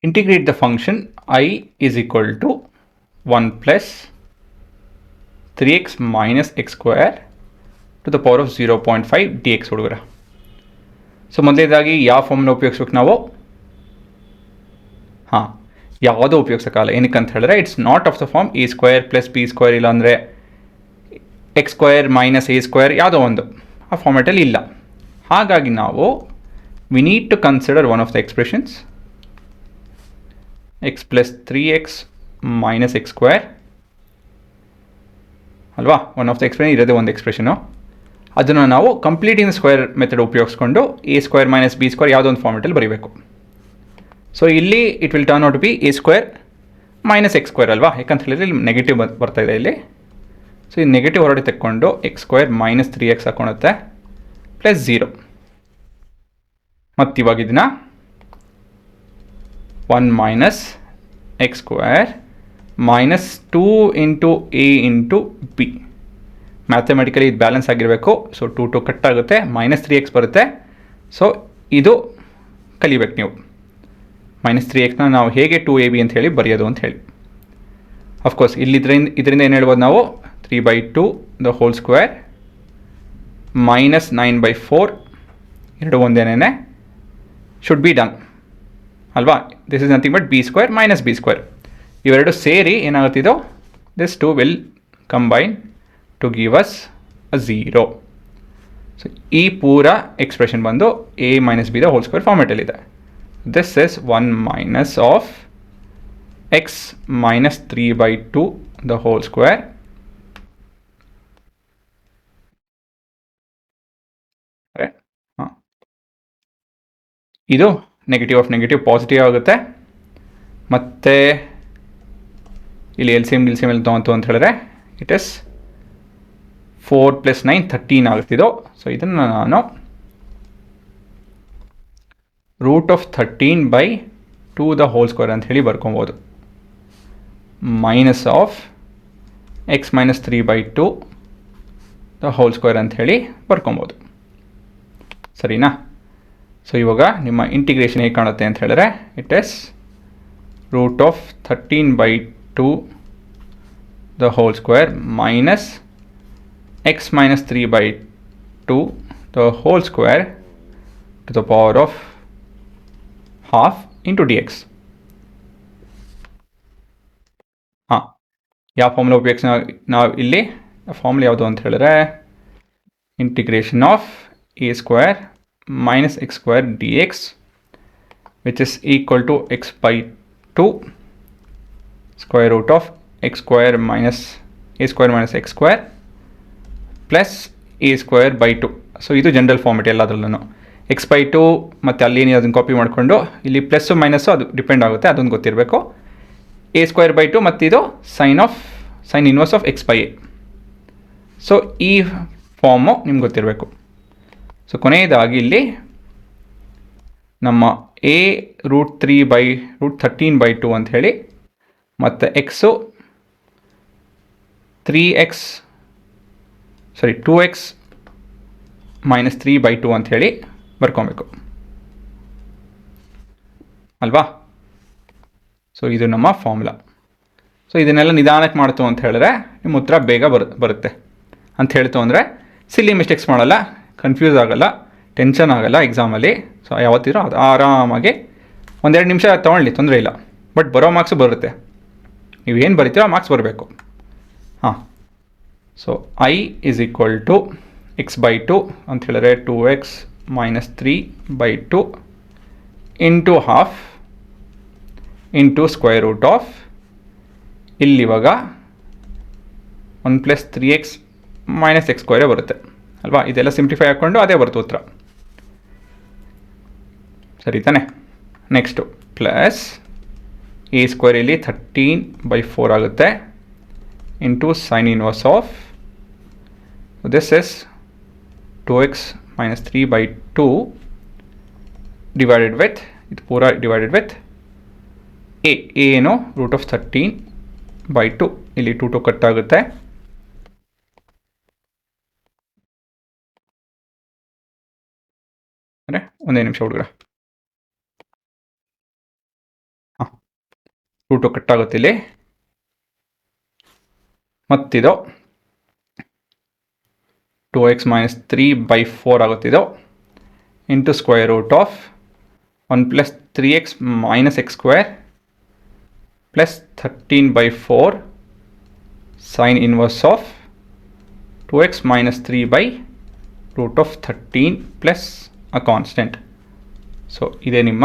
integrate the function I is equal to 1 plus 3x minus x square to the power of 0.5 dx ಹುಡುಗರ. So ಮೊದಲನೇದಾಗಿ ಯಾವ ಫಾರ್ಮ್ನ ಉಪಯೋಗಿಸ್ಬೇಕು ನಾವು? ಯಾವುದೋ ಉಪಯೋಗಿಸೋಕ್ಕಾಗಲ್ಲ. ಏನಕ್ಕೆ ಅಂತ ಹೇಳಿದ್ರೆ it's not of the form a square plus b square, ಇಲ್ಲಾಂದರೆ x square minus a square, ಯಾವುದೋ ಒಂದು ಆ ಫಾರ್ಮ್ಯಾಟಲ್ಲಿ ಇಲ್ಲ. ಹಾಗಾಗಿ ನಾವು we need to consider one of the expressions x plus 3x minus x square ಅಲ್ವಾ. ಒನ್ ಆಫ್ ದ ಎಕ್ಸ್ಪ್ರೆಷನ್ ಇರೋದೇ ಒಂದು ಎಕ್ಸ್ಪ್ರೆಷನು. ಅದನ್ನು ನಾವು ಕಂಪ್ಲೀಟ್ ಇನ್ ಸ್ಕ್ವೇರ್ ಮೆಥಡ್ ಉಪಯೋಗಿಸ್ಕೊಂಡು a square minus b square ಯಾವುದೋ ಒಂದು ಫಾರ್ಮೆಟಲ್ಲಿ ಬರೀಬೇಕು. ಸೊ ಇಲ್ಲಿ it will turn out to be a square minus x square ಅಲ್ವಾ, ಯಾಕಂತ ಹೇಳಿದ್ರೆ ಇಲ್ಲಿ ನೆಗೆಟಿವ್ ಬರ್ತಾ ಇದೆ ಇಲ್ಲಿ. ಸೊ ಈ ನೆಗೆಟಿವ್ ಹೊರಡೆ ತೆಕ್ಕೊಂಡು ಎಕ್ಸ್ ಸ್ಕ್ವೇರ್ ಮೈನಸ್ 3x ಹಾಕೊಳುತ್ತೆ ಪ್ಲಸ್ 0. ಮತ್ತು ಇವಾಗ ಇದನ್ನ 1 minus x square minus 2 into a into b. Mathematically ಇದು ಬ್ಯಾಲೆನ್ಸ್ ಆಗಿರಬೇಕು. ಸೊ 2 ಕಟ್ ಆಗುತ್ತೆ, ಮೈನಸ್ 3x ಬರುತ್ತೆ. ಸೊ ಇದು ಕಲಿಬೇಕು ನೀವು. ಮೈನಸ್ 3xನ ನಾವು ಹೇಗೆ 2ab ಅಂತ ಹೇಳಿ ಬರೆಯೋದು ಅಂತ ಹೇಳಿ. ಅಫ್ಕೋರ್ಸ್ ಇದರಿಂದ ಏನು ಹೇಳ್ಬೋದು ನಾವು? 3/2 ದ ಹೋಲ್ ಸ್ಕ್ವೇರ್ ಮೈನಸ್ 9/4 ಎರಡು ಒಂದೇನೇ ಶುಡ್ ಬಿ ಡನ್ ಅಲ್ವಾ. This is nothing but b square minus b square. ಇವೆರಡು ಸೇರಿ ಏನಾಗುತ್ತಿದೋ this 2 will combine to give us a 0. So ಈ ಪೂರ ಎಕ್ಸ್ಪ್ರೆಷನ್ ಬಂದು a minus b the whole square ಫಾರ್ಮೆಟಲ್ಲಿದೆ. This is 1 minus of x minus 3/2 the whole square ಇದು negative of negative positive ಆಗುತ್ತೆ. ಮತ್ತು ಇಲ್ಲಿ ಎಲ್ ಸಿ ಎಮ್ ಎಲ್ಲಿ ತೊಗೊಂತು ಅಂತ ಹೇಳಿದ್ರೆ ಇಟ್ ಇಸ್ 4 + 9 13 ಆಗುತ್ತಿದ್ದು. ಸೊ ಇದನ್ನು ನಾನು √13/2 ದ ಹೋಲ್ ಸ್ಕ್ವೇರ್ ಅಂತ ಹೇಳಿ ಬರ್ಕೊಬೋದು. Minus of x minus 3/2 the whole square ಅಂತ ಹೇಳಿ ಬರ್ಕೊಬೋದು. ಸರಿನಾ? ಸೊ ಇವಾಗ ನಿಮ್ಮ ಇಂಟಿಗ್ರೇಷನ್ ಹೇಗೆ ಕಾಣುತ್ತೆ ಅಂತ ಹೇಳಿದ್ರೆ it is √13/2 the whole square minus x minus 3/2 the whole square to the power of half into dx. ಯಾವ ಫಾರ್ಮುಲಾ ಉಪಯೋಗಿಸಿ ನಾವು ಇಲ್ಲಿ ಫಾರ್ಮುಲಾ ಯಾವುದು ಅಂತ ಹೇಳಿದ್ರೆ integration of a square minus x square dx which is equal to x/2 square root of x square minus a square minus x square plus a square by 2. So ಇದು general format ಎಲ್ಲದರಲ್ಲೂ x/2 ಮತ್ತು ಅಲ್ಲಿ ಏನಿದೆ ಅದನ್ನು copy ಮಾಡಿಕೊಂಡು ಇಲ್ಲಿ plus minus ಅದು depend ಆಗುತ್ತೆ, ಅದೊಂದು ಗೊತ್ತಿರಬೇಕು. a²/2 ಮತ್ತು ಇದು sine inverse of x/a. So ಈ ಫಾರ್ಮು ನಿಮ್ಗೆ ಗೊತ್ತಿರಬೇಕು. ಸೊ ಕೊನೆಯದಾಗಿ ಇಲ್ಲಿ ನಮ್ಮ a √13/2 ಅಂತ ಹೇಳಿ ಮತ್ತು ಎಕ್ಸು 2x ಮೈನಸ್ 3/2 ಅಂತ ಹೇಳಿ ಬರ್ಕೊಬೇಕು ಅಲ್ವಾ. ಸೊ ಇದು ನಮ್ಮ ಫಾರ್ಮುಲಾ. ಸೊ ಇದನ್ನೆಲ್ಲ ನಿಧಾನಕ್ಕೆ ಮಾಡ್ತು ಅಂತ ಹೇಳಿದ್ರೆ ನಿಮ್ಮ ಉತ್ತರ ಬೇಗ ಬರುತ್ತೆ ಅಂತ ಹೇಳ್ತು ಅಂದರೆ ಸಿಲ್ಲಿ ಮಿಸ್ಟೇಕ್ಸ್ ಮಾಡಲ್ಲ, ಕನ್ಫ್ಯೂಸ್ ಆಗೋಲ್ಲ, ಟೆನ್ಷನ್ ಆಗೋಲ್ಲ ಎಕ್ಸಾಮಲ್ಲಿ. ಸೊ ಯಾವತ್ತಿರೋ ಅದು ಆರಾಮಾಗಿ 1-2 ನಿಮಿಷ ತೊಗೊಳ್ಳಿ, ತೊಂದರೆ ಇಲ್ಲ. ಬಟ್ ಬರೋ ಮಾರ್ಕ್ಸು ಬರುತ್ತೆ. ನೀವು ಏನು ಬರಿತೀರೋ ಆ ಮಾರ್ಕ್ಸ್ ಬರಬೇಕು. So I is equal to x/2 ಅಂತ ಹೇಳಿದ್ರೆ 2x minus 3/2 into half into square root of ಇಲ್ಲಿವಾಗ 1 + 3x ಮೈನಸ್ ಎಕ್ಸ್ ಸ್ಕ್ವೇರೇ ಬರುತ್ತೆ ಅಲ್ವಾ. ಇದೆಲ್ಲ ಸಿಂಪ್ಲಿಫೈ ಹಾಕ್ಕೊಂಡು ಅದೇ ಬರುತ್ತೆ ಉತ್ತರ. ಸರಿ ತಾನೆ? ನೆಕ್ಸ್ಟು ಪ್ಲಸ್ ಎ ಸ್ಕ್ವೇರ್ ಇಲ್ಲಿ 13/4 ಆಗುತ್ತೆ into sine inverse of this is 2x minus 3/2 divided with ಇದು ಪೂರ ಡಿವೈಡೆಡ್ ವಿತ್ ಎ ಏನು √13/2 ಇಲ್ಲಿ 2 ಕಟ್ ಆಗುತ್ತೆ. ಅಂದರೆ ಒಂದೇ ನಿಮಿಷ ಹುಡುಗರ. 2 ಕಟ್ ಆಗುತ್ತೆ ಇಲ್ಲಿ. ಮತ್ತಿದು 2x minus 3/4 ಆಗುತ್ತಿದ್ದು into square root of 1 plus 3x minus x square plus 13/4 sin inverse of 2x minus 3 by root of 13 plus a constant. So ಇದೇ ನಿಮ್ಮ